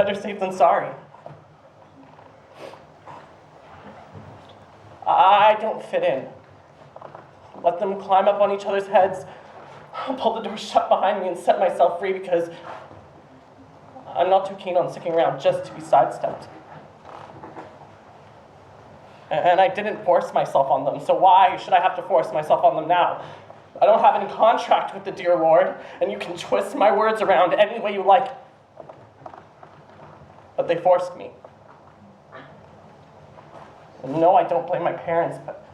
Better safe than sorry. I don't fit in. Let them climb up on each other's heads, pull the door shut behind me, and set myself free because I'm not too keen on sticking around just to be sidestepped. And I didn't force myself on them, so why should I have to force myself on them now? I don't have any contract with the dear Lord, and you can twist my words around any way you like. But they forced me. And no, I don't blame my parents, but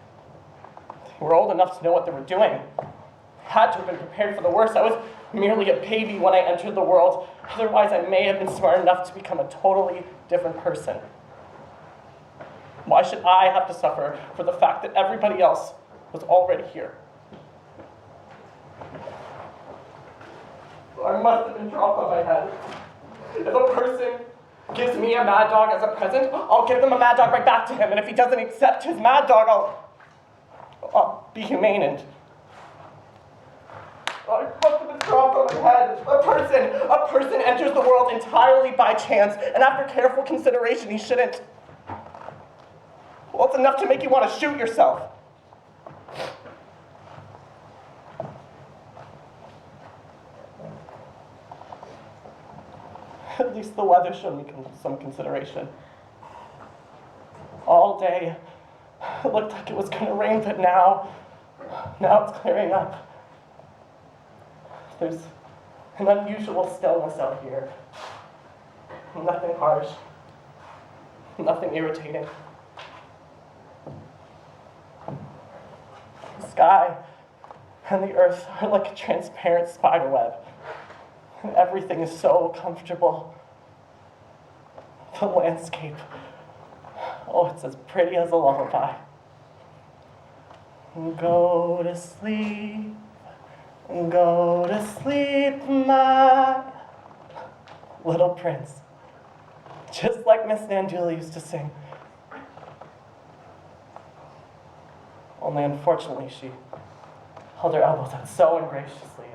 they were old enough to know what they were doing. They had to have been prepared for the worst. I was merely a baby when I entered the world. Otherwise, I may have been smart enough to become a totally different person. Why should I have to suffer for the fact that everybody else was already here? I must have been dropped on my head. If a person gives me a mad dog as a present, I'll give them a mad dog right back to him. And if he doesn't accept his mad dog, I'll be humane and... I must have been dropped on my head. A person enters the world entirely by chance, and after careful consideration, he shouldn't. Well, it's enough to make you want to shoot yourself. At least the weather showed me some consideration. All day, it looked like it was going to rain, but now it's clearing up. There's an unusual stillness out here. Nothing harsh, nothing irritating. The sky and the earth are like a transparent spider web. And everything is so comfortable. The landscape, oh, it's as pretty as a lullaby. Go to sleep, my little prince. Just like Miss Nandula used to sing. Only unfortunately she held her elbows out so ungraciously.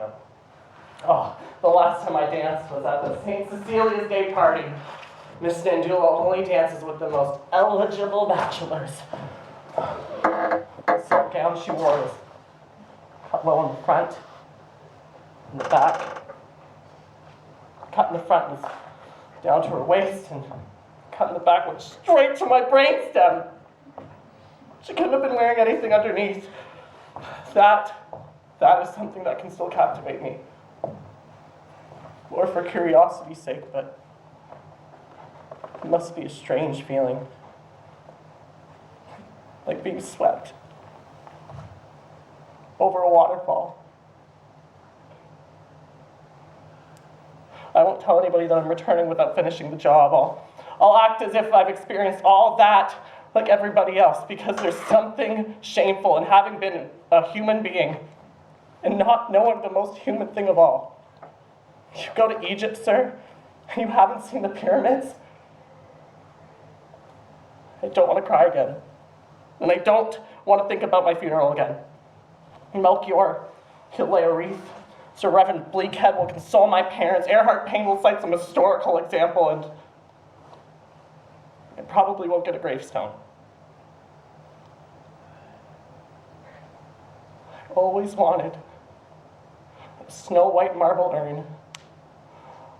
The last time I danced was at the St. Cecilia's Day party. Miss Nandula only dances with the most eligible bachelors. The silk gown she wore was cut low in the front, in the back. Cut in the front was down to her waist, and cut in the back went straight to my brainstem. She couldn't have been wearing anything underneath. That is something that can still captivate me. Or for curiosity's sake, but it must be a strange feeling. Like being swept over a waterfall. I won't tell anybody that I'm returning without finishing the job. I'll act as if I've experienced all that like everybody else, because there's something shameful in having been a human being and not knowing the most human thing of all. You go to Egypt, sir, and you haven't seen the pyramids? I don't want to cry again. And I don't want to think about my funeral again. Melchior, he'll lay a wreath. Sir Reverend Bleakhead will console my parents. Earhart Payne will cite some historical example, and I probably won't get a gravestone. I always wanted a snow-white marble urn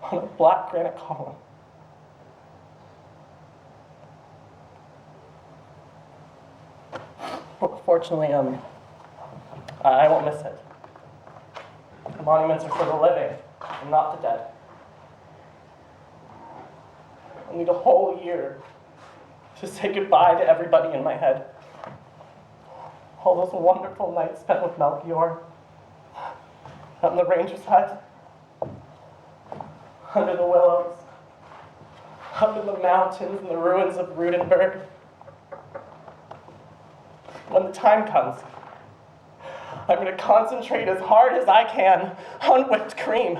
on a black granite column. But fortunately, I won't miss it. The monuments are for the living and not the dead. I need a whole year to say goodbye to everybody in my head. All those wonderful nights spent with Melchior, out in the ranger's hut, under the willows, up in the mountains and the ruins of Rudenberg. When the time comes, I'm going to concentrate as hard as I can on whipped cream.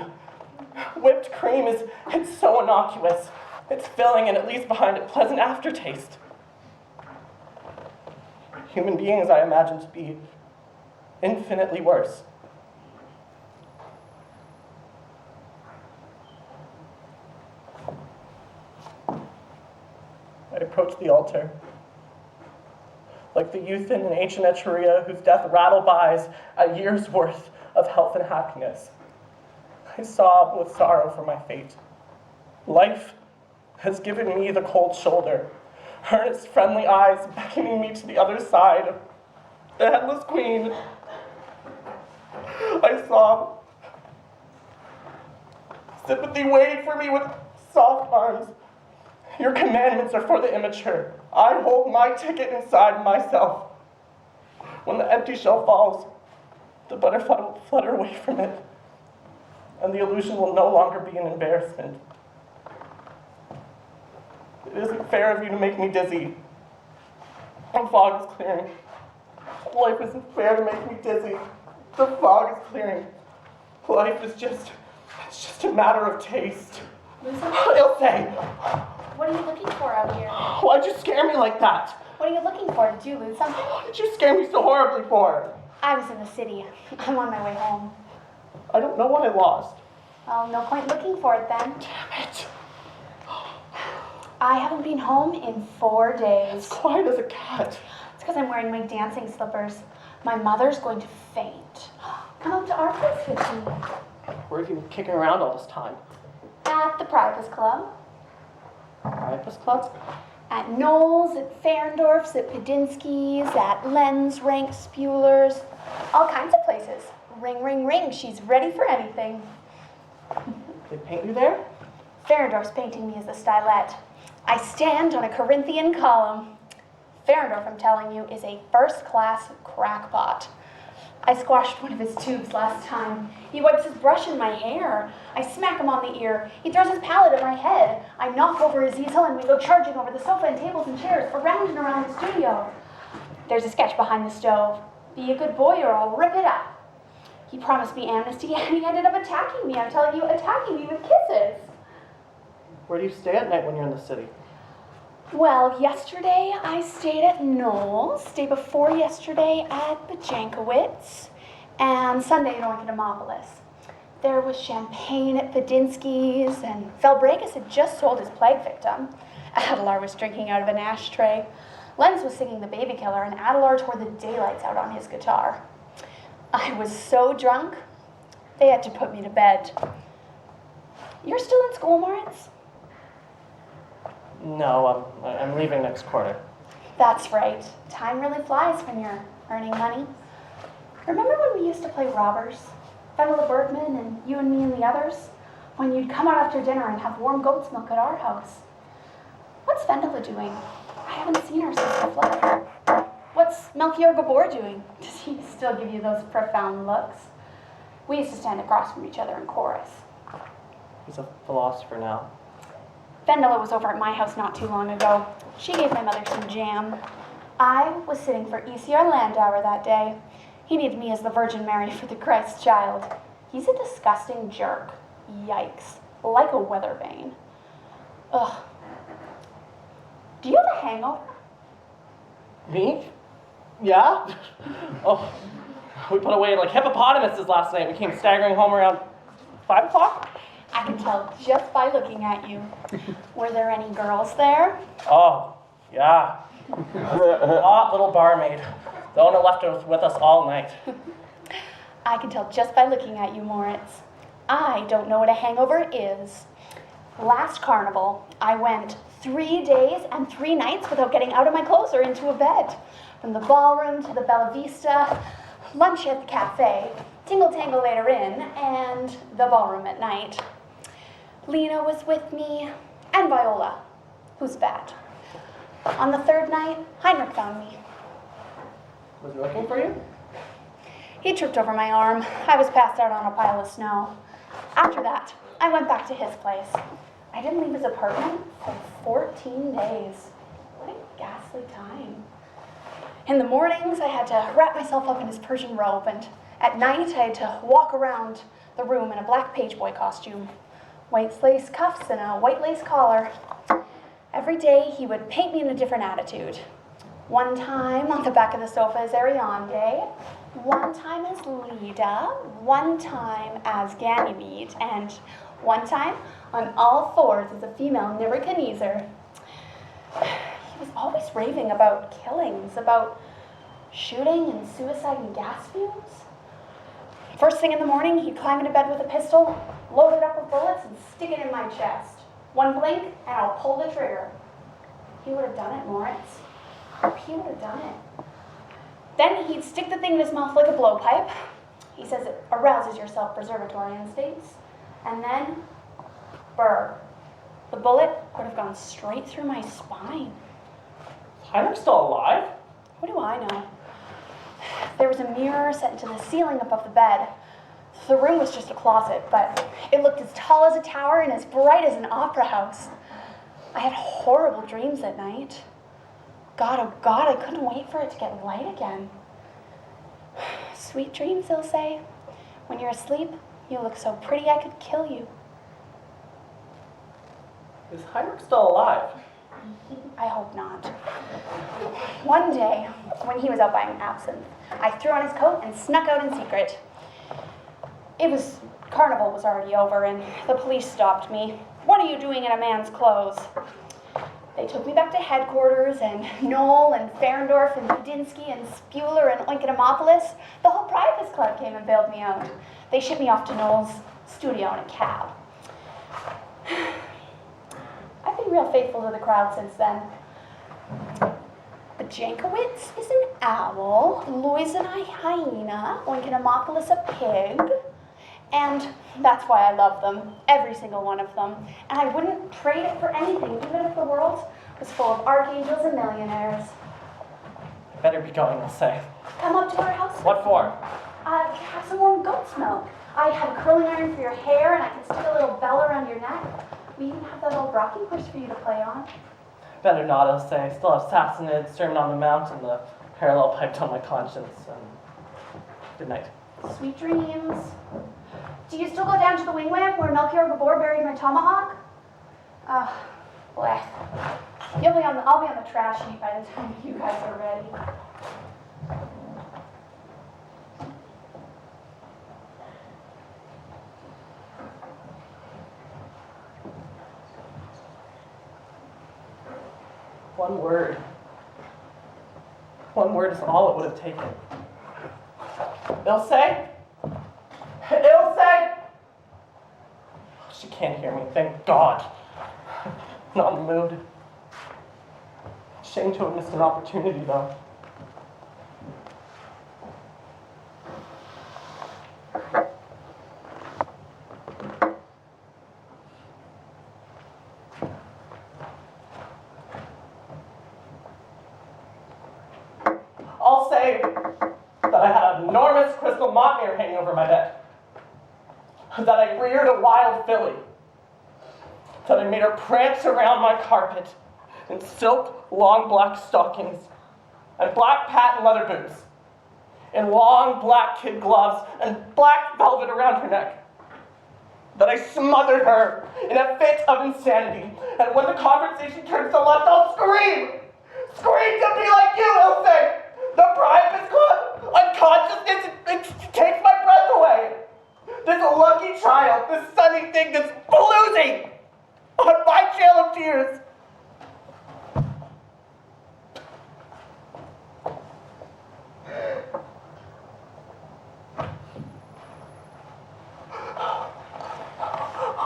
Whipped cream it's so innocuous. It's filling and it leaves behind a pleasant aftertaste. Human beings I imagine to be infinitely worse. approach the altar. Like the youth in ancient Etruria whose death rattle buys a year's worth of health and happiness, I sob with sorrow for my fate. Life has given me the cold shoulder, earnest friendly eyes beckoning me to the other side. The headless queen. I sob. Sympathy waiting for me with soft arms. Your commandments are for the immature. I hold my ticket inside myself. When the empty shell falls, the butterfly will flutter away from it, and the illusion will no longer be an embarrassment. It isn't fair of you to make me dizzy. The fog is clearing. Life isn't fair to make me dizzy. The fog is clearing. Life is just, it's just a matter of taste. Ilse! What are you looking for out here? Why'd you scare me like that? What are you looking for? Did you lose something? What did you scare me so horribly for? I was in the city. I'm on my way home. I don't know what I lost. Well, no point looking for it then. Damn it. I haven't been home in 4 days. As quiet as a cat. It's because I'm wearing my dancing slippers. My mother's going to faint. Come up to our place with me. Where have you been kicking around all this time? At the Priapus Club. Priapus Club? At Knowles, at Ferndorf's, at Pedinsky's, at Len's, Rank Spuler's. All kinds of places. Ring, ring, ring. She's ready for anything. They paint you there? Ferndorf's painting me as the stylet. I stand on a Corinthian column. Ferndorf, I'm telling you, is a first-class crackpot. I squashed one of his tubes last time. He wipes his brush in my hair. I smack him on the ear. He throws his palette at my head. I knock over his easel and we go charging over the sofa and tables and chairs, around and around the studio. There's a sketch behind the stove. Be a good boy or I'll rip it up. He promised me amnesty and he ended up attacking me. I'm telling you, attacking me with kisses. Where do you stay at night when you're in the city? Well, yesterday I stayed at Knowles, day before yesterday at Bajankowitz, and Sunday at Oinkotomopolis. There was champagne at Pedinsky's, and Felbragus had just sold his plague victim. Adelar was drinking out of an ashtray. Lenz was singing The Baby Killer, and Adelar tore the daylights out on his guitar. I was so drunk, they had to put me to bed. You're still in school, Moritz? No, I'm leaving next quarter. That's right. Time really flies when you're earning money. Remember when we used to play robbers? Fenella Bergman and you and me and the others? When you'd come out after dinner and have warm goat's milk at our house. What's Fenella doing? I haven't seen her since the flood. What's Melchior Gabor doing? Does he still give you those profound looks? We used to stand across from each other in chorus. He's a philosopher now. Fenella was over at my house not too long ago. She gave my mother some jam. I was sitting for ECR Landauer that day. He needed me as the Virgin Mary for the Christ child. He's a disgusting jerk. Yikes. Like a weather vane. Ugh. Do you have a hangover? Me? Yeah? Oh, we put away like hippopotamuses last night. We came staggering home around 5 o'clock. I can tell just by looking at you. Were there any girls there? Oh, yeah. Hot little barmaid. The owner left her with us all night. I can tell just by looking at you, Moritz. I don't know what a hangover is. Last carnival, I went 3 days and 3 nights without getting out of my clothes or into a bed. From the ballroom to the Bella Vista, lunch at the cafe, tingle-tangle later in, and the ballroom at night. Lena was with me, and Viola, who's bad. On the 3rd night, Heinrich found me. Was he looking for you? He tripped over my arm. I was passed out on a pile of snow. After that, I went back to his place. I didn't leave his apartment for 14 days. What a ghastly time. In the mornings, I had to wrap myself up in his Persian robe, and at night, I had to walk around the room in a black page boy costume. White lace cuffs and a white lace collar. Every day, he would paint me in a different attitude. One time on the back of the sofa as Ariande, one time as Leda, one time as Ganymede, and one time on all fours as a female Nebuchadnezzar. always raving about killings, about shooting and suicide and gas fumes. First thing in the morning, he'd climb into bed with a pistol, load it up with bullets, and stick it in my chest. One blink, and I'll pull the trigger. He would have done it, Moritz. He would have done it. Then he'd stick the thing in his mouth like a blowpipe. He says it arouses your self-preservatory instincts. And then, brr, the bullet would have gone straight through my spine. Is Heinrich still alive? What do I know? There was a mirror set into the ceiling above the bed. The room was just a closet, but it looked as tall as a tower and as bright as an opera house. I had horrible dreams at night. God, oh God, I couldn't wait for it to get light again. Sweet dreams, they'll say. When you're asleep, you look so pretty I could kill you. Is Heinrich still alive? I hope not. One day, when he was out buying absinthe, I threw on his coat and snuck out in secret. Carnival was already over and the police stopped me. What are you doing in a man's clothes? They took me back to headquarters, and Knoll and Ferendorf and Budinsky and Spuler and Oinkonomopoulos, the whole Priapus Club came and bailed me out. They shipped me off to Knoll's studio in a cab. I've been real faithful to the crowd since then. But Jankowitz is an owl, Loizen a hyena, Oinkonomopoulos a pig, and that's why I love them, every single one of them. And I wouldn't trade it for anything, even if the world was full of archangels and millionaires. I better be going, I'll say. Come up to our house. What for? Have some warm goat's milk. I have a curling iron for your hair, and I can stick a little bell around your neck. We even have that old rocking horse for you to play on. Better not, I'll say. I still have Sassanid, Sermon on the Mount, and the parallel piped on my conscience. Good night. Sweet dreams. Do you still go down to the wigwam where Melchior Gabor buried my tomahawk? Blech. I'll be on the trash heap by the time you guys are ready. One word. One word is all it would have taken. Ilse? Ilse! She can't hear me, thank God. Not in the mood. Shame to have missed an opportunity, though. I'll say that I had an enormous crystal mock mirror hanging over my bed. That I reared a wild filly. That I made her prance around my carpet in silk, long black stockings, and black patent leather boots, in long black kid gloves, and black velvet around her neck. That I smothered her in a fit of insanity, and when the conversation turns to lust, I'll scream! Scream to be like you, Ilse! The Priapus Club! Unconsciousness, it takes my breath away! This lucky child, this sunny thing that's baloozing on my trail of tears.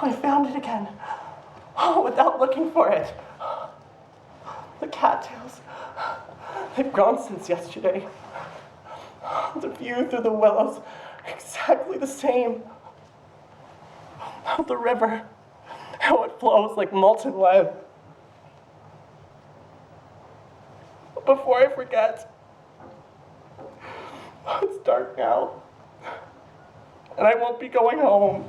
I found it again. Without looking for it. The cattails. They've grown since yesterday. The view through the willows, exactly the same. The river, how it flows like molten lead. Before I forget, it's dark now, and I won't be going home.